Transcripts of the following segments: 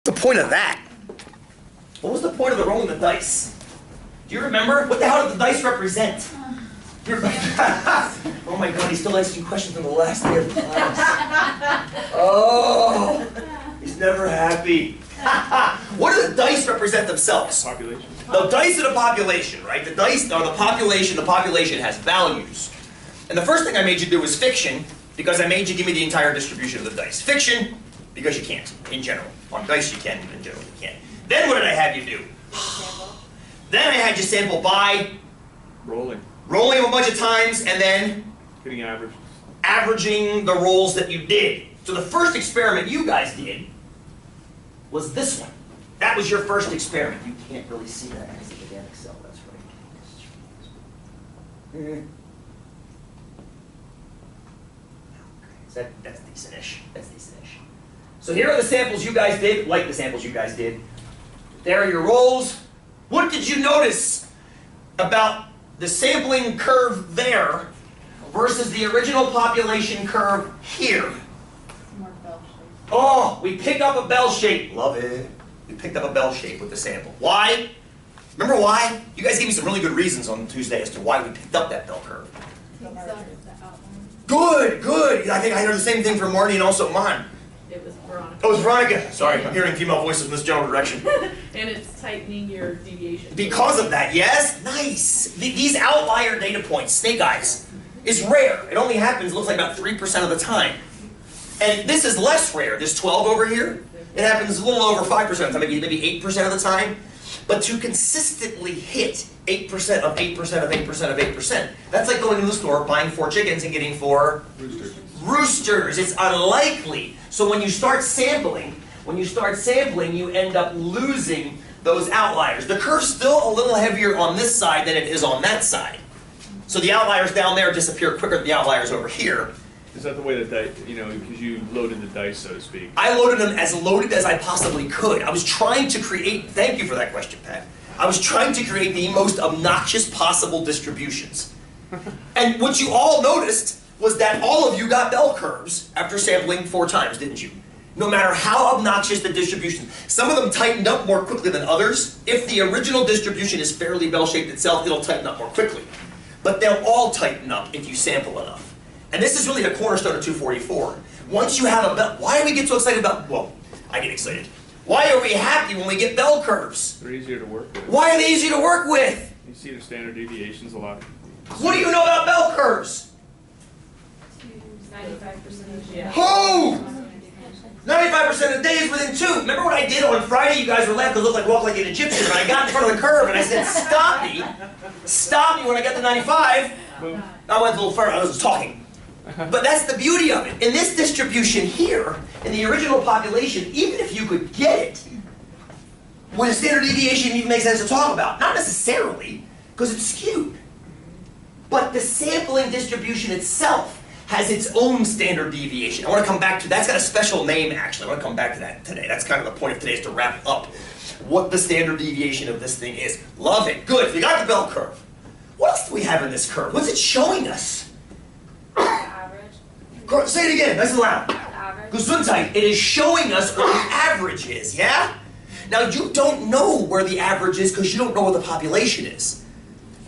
The point of that? What was the point of the rolling the dice? Do you remember? What the hell did the dice represent? Oh my god, he still asking questions from the last day of the class. Oh, he's never happy. What do the dice represent themselves? Population. The dice of the population, right? The dice are the population has values. And the first thing I made you do was fiction, because I made you give me the entire distribution of the dice. Fiction, because you can't, in general. On dice you can, in general you can't. Then what did I have you do? Then I had you sample by Rolling. rolling them a bunch of times and then Getting averages. averaging the rolls that you did. So the first experiment you guys did was this one. That was your first experiment. You can't really see that because of the damn Excel, that's right. That's decent-ish. That's decent-ish. So here are the samples you guys did, like the samples you guys did. There are your rolls. What did you notice about the sampling curve there versus the original population curve here? More bell shape. Oh, we picked up a bell shape. Love it. We picked up a bell shape with the sample. Why? Remember why? You guys gave me some really good reasons on Tuesday as to why we picked up that bell curve. Good, good. I think I heard the same thing from Marty and also Mon. It was Veronica. Oh, it's Veronica. Sorry, I'm hearing female voices in this general direction. And it's tightening your deviation. Because of that, yes? Nice. These outlier data points, snake eyes, is rare. It only happens, it looks like about 3% of the time. And this is less rare. This 12 over here, it happens a little over 5% of the time, maybe 8% of the time. But to consistently hit 8% of 8% of 8% of 8%, that's like going to the store, buying 4 chickens and getting 4 roosters. It's unlikely. So when you start sampling, you end up losing those outliers. The curve's still a little heavier on this side than it is on that side. So the outliers down there disappear quicker than the outliers over here. Is that the way that because you loaded the dice, so to speak? I loaded them as loaded as I possibly could. I was trying to create, thank you for that question, Pat. I was trying to create the most obnoxious possible distributions. And what you all noticed was that all of you got bell curves after sampling 4 times, didn't you? No matter how obnoxious the distribution. Some of them tightened up more quickly than others. If the original distribution is fairly bell-shaped itself, it'll tighten up more quickly. But they'll all tighten up if you sample enough. And this is really the cornerstone of 244. Once you have a bell, why do we get so excited about, well, I get excited. Why are we happy when we get bell curves? They're easier to work with. Why are they easy to work with? You see the standard deviations a lot. What do you know about bell curves? 95%. Yeah. Who? 95% of the days within 2. Remember what I did on Friday? You guys were laughing because it looked like walk like an Egyptian. But I got in front of the curve and I said, stop me. Stop me when I get to 95. I went a little further. I was talking. But that's the beauty of it. In this distribution here, in the original population, even if you could get it, would a standard deviation even make sense to talk about? Not necessarily, because it's skewed. But the sampling distribution itself has its own standard deviation. I want to come back to, that's got a special name actually. I want to come back to that today. That's kind of the point of today, is to wrap up what the standard deviation of this thing is. Love it. Good. We got the bell curve. What else do we have in this curve? What's it showing us? Average. Say it again, nice and loud. Average. Gesundheit. It is showing us where the average is, yeah? Now you don't know where the average is because you don't know where the population is.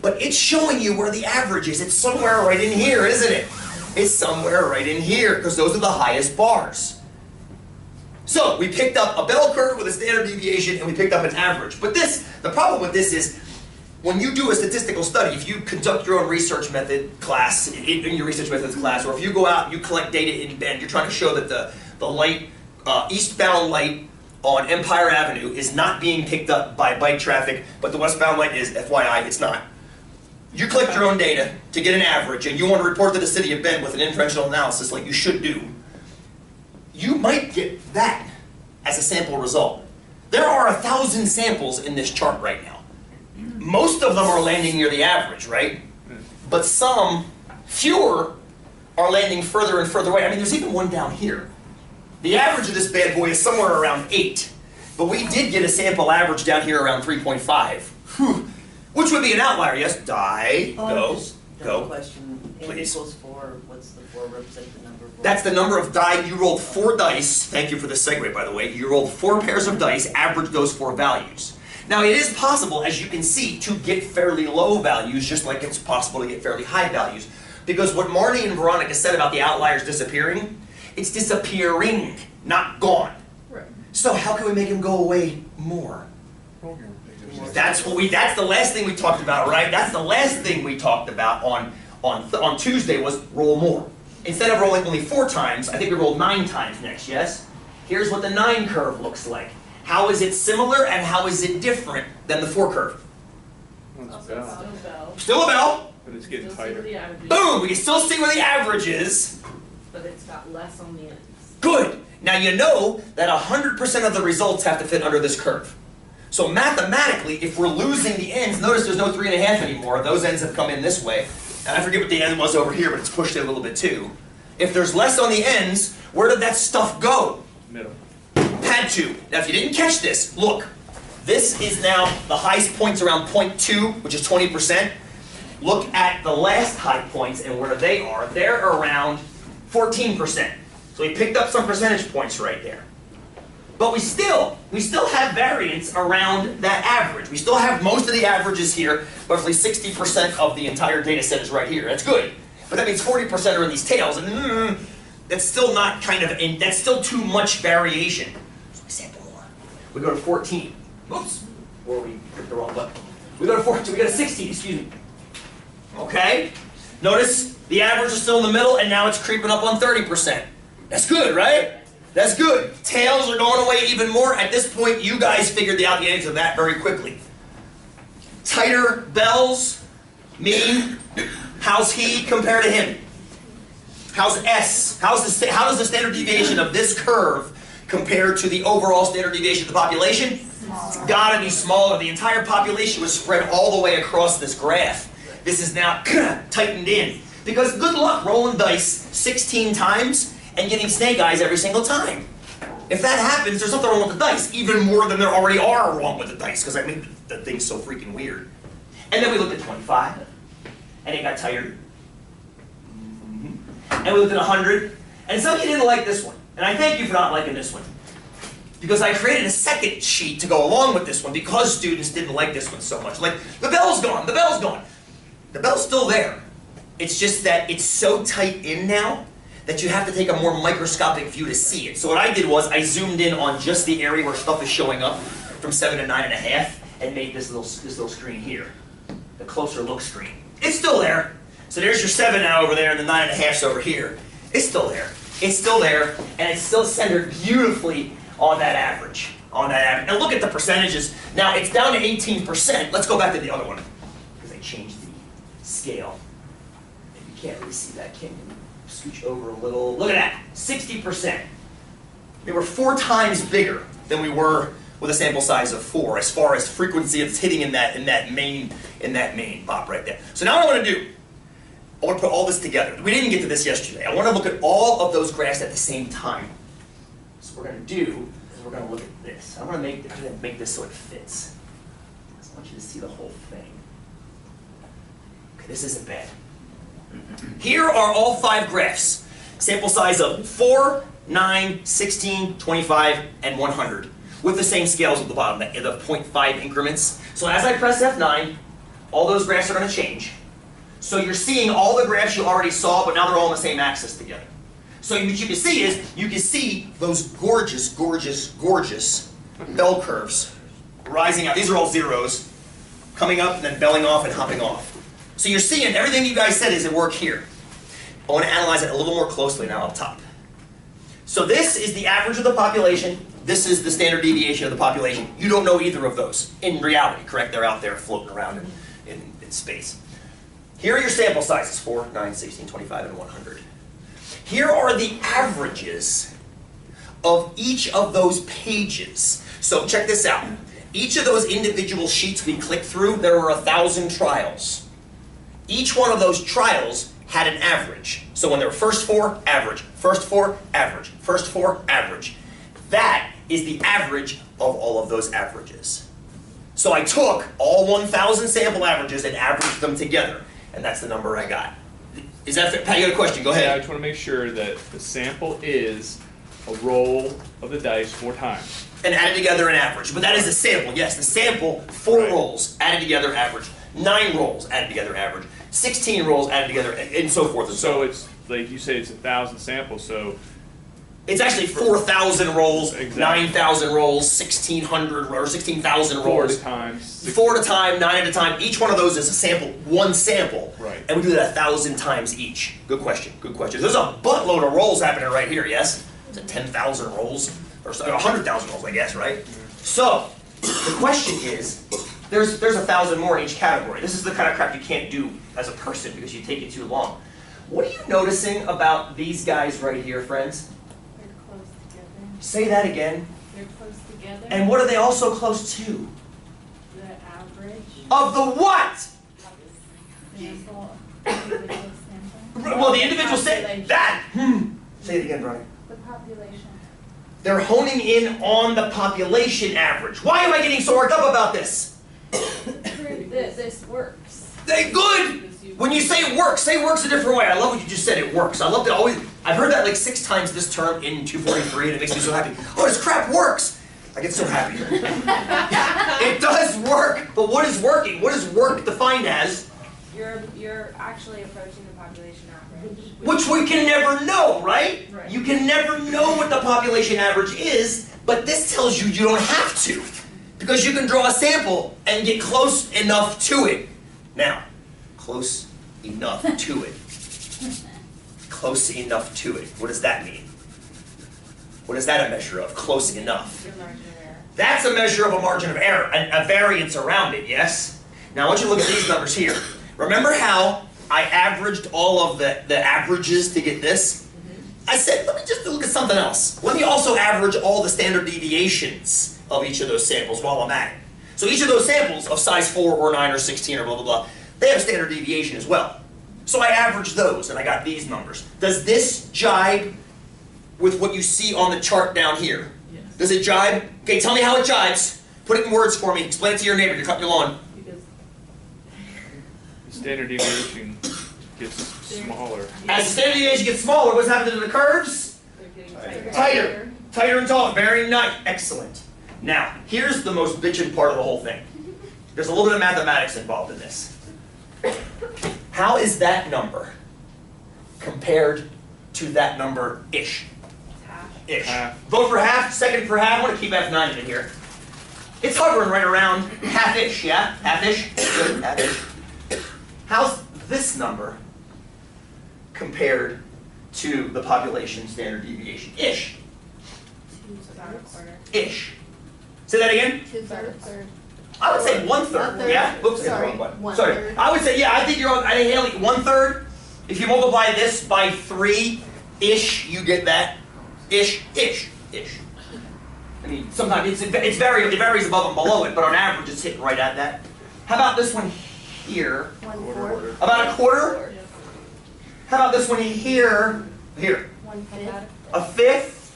But it's showing you where the average is. It's somewhere right in here, isn't it? It's somewhere right in here because those are the highest bars. So we picked up a bell curve with a standard deviation and we picked up an average. But the problem with this is, when you do a statistical study, if you conduct your own research method class, in your research methods class, or if you go out and you collect data in Bend, you're trying to show that the light, eastbound light on Empire Avenue is not being picked up by bike traffic, but the westbound light is, FYI, it's not. You collect your own data to get an average, and you want to report to the city of Bend with an inferential analysis like you should do. You might get that as a sample result. There are 1,000 samples in this chart right now. Most of them are landing near the average, right? But some, fewer, are landing further and further away. I mean, there's even one down here. The average of this bad boy is somewhere around 8. But we did get a sample average down here around 3.5. Which would be an outlier, yes? Die, go. Go. Question, N Please. equals 4, what's the 4 represent the number of rolls? That's the number of die. You rolled 4 dice. Thank you for the segue, by the way. You rolled 4 pairs of dice, average those 4 values. Now, it is possible, as you can see, to get fairly low values, just like it's possible to get fairly high values. Because what Marnie and Veronica said about the outliers disappearing, it's disappearing, not gone. Right. So how can we make them go away more? That's the last thing we talked about, right? That's the last thing we talked about on Tuesday was roll more. Instead of rolling only 4 times, I think we rolled 9 times next, yes? Here's what the 9 curve looks like. How is it similar and how is it different than the 4 curve? Well, it's Also, bell, still bell. Still a bell. but it's getting Still see where tighter. the average is, Boom! We can still see where the average is. but it's got less on the ends. Good. Now you know that 100% of the results have to fit under this curve. So mathematically, if we're losing the ends, notice there's no 3.5 anymore. Those ends have come in this way. And I forget what the end was over here, but it's pushed in a little bit too. If there's less on the ends, where did that stuff go? Middle. Had to. Now if you didn't catch this, look. This is now the highest points around 0.2, which is 20%. Look at the last high points and where they are. They're around 14%. So we picked up some percentage points right there. But we still have variance around that average. We still have most of the averages here. Roughly 60% of the entire data set is right here. That's good. But that means 40% are in these tails. And that's still not that's still too much variation. So we sample more. We go to 14. Oops. Or we clicked the wrong button. We go to 14. We go to 16, excuse me. Okay. Notice the average is still in the middle and now it's creeping up on 30%. That's good, right? That's good. Tails are going away even more. At this point, you guys figured out the answer to that very quickly. Tighter bells, me. How's he compared to him? How's S? How does the standard deviation of this curve compare to the overall standard deviation of the population? It's got to be smaller. The entire population was spread all the way across this graph. This is now tightened in. Because good luck rolling dice 16 times and getting snake eyes every single time. If that happens, there's something wrong with the dice, even more than there already are wrong with the dice, because I mean, the thing's so freaking weird. And then we looked at 25, and it got tighter. And we looked at 100, and some of you didn't like this one. And I thank you for not liking this one. Because I created a second sheet to go along with this one, because students didn't like this one so much. Like, the bell's gone, the bell's gone. The bell's still there. It's just that it's so tight in now, that you have to take a more microscopic view to see it. So what I did was I zoomed in on just the area where stuff is showing up from 7 to 9.5 and made this little screen here, the closer look screen. It's still there. So there's your 7 now over there and the 9.5's over here. It's still there. It's still there and it's still centered beautifully on that average. And look at the percentages. Now it's down to 18%. Let's go back to the other one because I changed the scale. And you can't really see that, can you? Scooch over a little. Look at that, 60%. We were 4 times bigger than we were with a sample size of 4 as far as frequency it's hitting in that main pop right there. So now what I want to do, I want to put all this together. We didn't get to this yesterday. I want to look at all of those graphs at the same time. So what we're going to do is we're going to look at this. I'm going to make this so it fits. I want you to see the whole thing. Okay, this isn't bad. Here are all 5 graphs. Sample size of 4, 9, 16, 25, and 100. With the same scales at the bottom, the 0.5 increments. So as I press F9, all those graphs are going to change. So you're seeing all the graphs you already saw, but now they're all on the same axis together. So what you can see is, you can see those gorgeous, gorgeous, gorgeous bell curves rising out. These are all zeros, coming up and then belling off and hopping off. So you're seeing everything you guys said is at work here. I want to analyze it a little more closely now up top. So this is the average of the population. This is the standard deviation of the population. You don't know either of those in reality, correct? They're out there floating around in space. Here are your sample sizes, 4, 9, 16, 25, and 100. Here are the averages of each of those pages. So check this out. Each of those individual sheets we click through, there were 1,000 trials. Each one of those trials had an average. So when there were first 4, average, first 4, average, first 4, average. That is the average of all of those averages. So I took all 1,000 sample averages and averaged them together. and that's the number I got. Is that fair? Pat, you got a question? Go ahead. Yeah, I just want to make sure that the sample is a roll of the dice 4 times. And added together an average. But that is the sample. Yes, the sample, 4 Right. rolls, added together, average. 9 rolls, added together, average. 16 rolls, added together, and so forth and so So on. it's, like you say, it's 1,000 samples, so It's actually 4,000 rolls, Exactly. 9,000 rolls, 1,600 or 16,000 4 rolls. at a time. 4 at a time, 9 at a time. Each one of those is a sample, one sample. Right. And we do that 1,000 times each. Good question, good question. There's a buttload of rolls happening right here, yes? Is it 10,000 rolls? Or 100,000 rolls, I guess, right? So, the question is, there's 1,000 more in each category. This is the kind of crap you can't do as a person because you take it too long. What are you noticing about these guys right here, friends? They're close together. Say that again. They're close together. And what are they also close to? The average Of the what? sample, individual sample. Well, the individual say Population. that. Say it again, Brian. The population. They're honing in on the population average. Why am I getting so worked up about this? Prove that this works. They good. When you say works a different way. I love what you just said. It works. I love that always. I've heard that like 6 times this term in 243, and it makes me so happy. Oh, this crap works. I get so happy. It does work. But what is working? What is work defined as? You're actually approaching the population average. Which we can never know, right? Right. You can never know what the population average is, but this tells you you don't have to. Because you can draw a sample and get close enough to it. Now, close enough to it. Close enough to it. What does that mean? What is that a measure of? Close enough. Your margin of error. That's a measure of a margin of error, a variance around it, yes? Now I want you to look at these numbers here. Remember how I averaged all of the averages to get this? I said, let me just look at something else. Let me also average all the standard deviations of each of those samples while I'm at it. So each of those samples of size 4 or 9 or 16 or blah, blah, blah, they have standard deviation as well. So I averaged those and I got these numbers. Does this jibe with what you see on the chart down here? Yes. Does it jibe? Okay, tell me how it jibes. Put it in words for me. Explain it to your neighbor. You're cutting your lawn. Because the standard deviation gets smaller. As the standard deviation gets smaller, what's happening to the curves? they're getting Tighter. Tighter and taller. Very nice. Excellent. Now, here's the most bitchin' part of the whole thing. There's a little bit of mathematics involved in this. How is that number compared to that number-ish? Half. Ish. Half. Vote for half, second for half. I want to keep F9 in here. It's hovering right around half-ish, yeah? Half-ish? Good, half-ish. How's this number compared to the population standard deviation? Ish. About a quarter. Ish. Say that again? 2/3. I would say 1/3. 1/3. Yeah? Oops, I hit the Sorry, wrong button. 1/3. Sorry. I would say, yeah, I think you're on, I think Haley, 1/3. If you multiply this by 3-ish, you get that. Ish. I mean, sometimes it varies above and below it, but on average it's hitting right at that. How about this one here? 1/4. About a quarter? How about this one here? Here. 1/5. A fifth?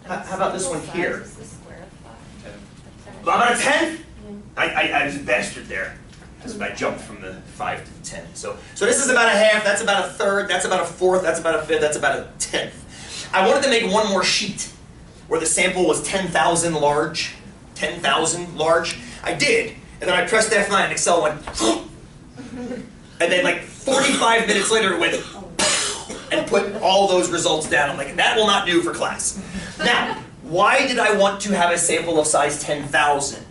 How about this one here? Size is the square of 5. About a tenth? I was a bastard there. I jumped from the 5 to the 10. So this is about a half, that's about a third, that's about a fourth, that's about a fifth, that's about a tenth. I wanted to make one more sheet where the sample was 10,000 large. 10,000 large. I did, and then I pressed F9 and Excel went, and then like 45 minutes later it went, and put all those results down. I'm like, that will not do for class. Now, why did I want to have a sample of size 10,000?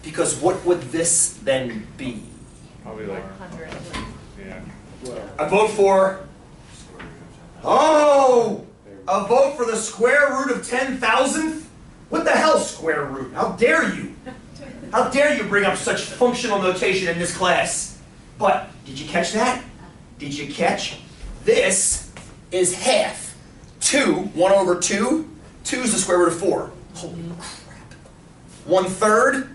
Because what would this then be? Probably like, 100. yeah. A vote for, oh, a vote for the square root of 10,000th? What the hell, square root? How dare you? How dare you bring up such functional notation in this class? But, did you catch that? Did you catch? This is half. 1/2. 2 is the square root of 4. Holy crap. 1/3.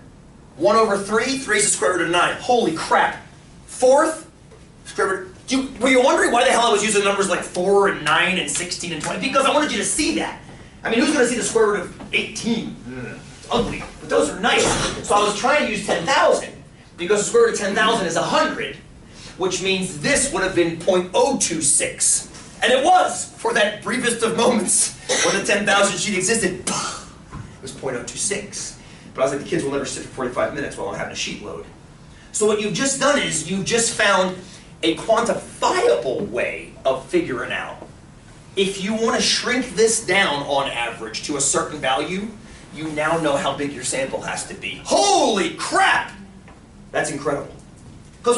1/3. 3 is the square root of 9. Holy crap. 4th, square root. Were you wondering why the hell I was using numbers like 4 and 9 and 16 and 20? Because I wanted you to see that. I mean, who's going to see the square root of 18? It's ugly, but those are nice. So I was trying to use 10,000 because the square root of 10,000 is 100. which means this would have been 0.026. And it was, for that briefest of moments, when the 10,000 sheet existed, it was 0.026. But I was like, the kids will never sit for 45 minutes while I'm having a sheet load. So what you've just done is you've just found a quantifiable way of figuring out. If you want to shrink this down on average to a certain value, you now know how big your sample has to be. Holy crap! That's incredible. Because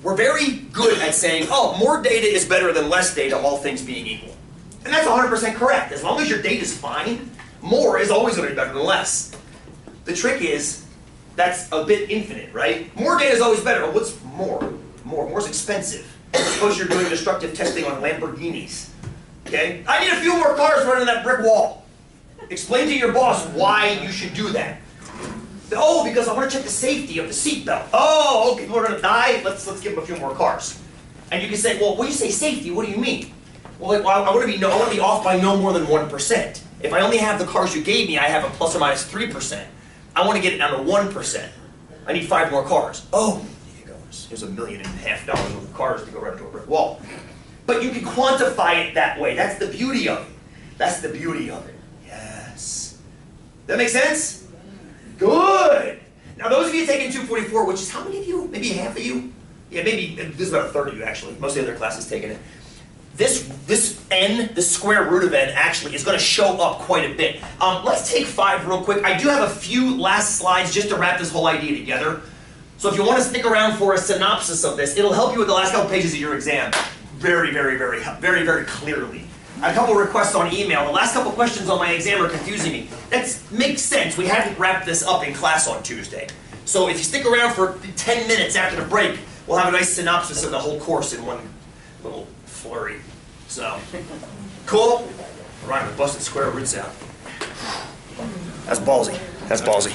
we're very good at saying, oh, more data is better than less data, all things being equal. And that's 100% correct. As long as your data is fine, more is always going to be better than less. The trick is, that's a bit infinite, right? More data is always better. Well, what's more? More's expensive. Suppose you're doing destructive testing on Lamborghinis. Okay? I need a few more cars running that brick wall. Explain to your boss why you should do that. Oh, because I want to check the safety of the seatbelt. Oh, okay, people are going to die. Let's give them a few more cars. And you can say, well, when you say safety, what do you mean? Well, I want to be off by no more than 1%. If I only have the cars you gave me, I have a plus or minus 3%. I want to get it down to 1%. I need 5 more cars. Oh, here you go. Here's $1.5 million worth of cars to go right into a brick wall. But you can quantify it that way. That's the beauty of it. That's the beauty of it. Yes. That make sense? Good. Now those of you taking 244, which is how many of you? Maybe half of you? Yeah, maybe, this is about a third of you actually. Most of the other classes taking it. This n, the square root of n, actually is going to show up quite a bit. Let's take 5 real quick. I do have a few last slides just to wrap this whole idea together. So if you want to stick around for a synopsis of this, it'll help you with the last couple pages of your exam very clearly. I had a couple requests on email. The last couple questions on my exam are confusing me. That makes sense. We hadn't wrapped this up in class on Tuesday. So if you stick around for 10 minutes after the break, we'll have a nice synopsis of the whole course in one little flurry. So, cool? All right, we're busting square roots out. That's ballsy. That's ballsy.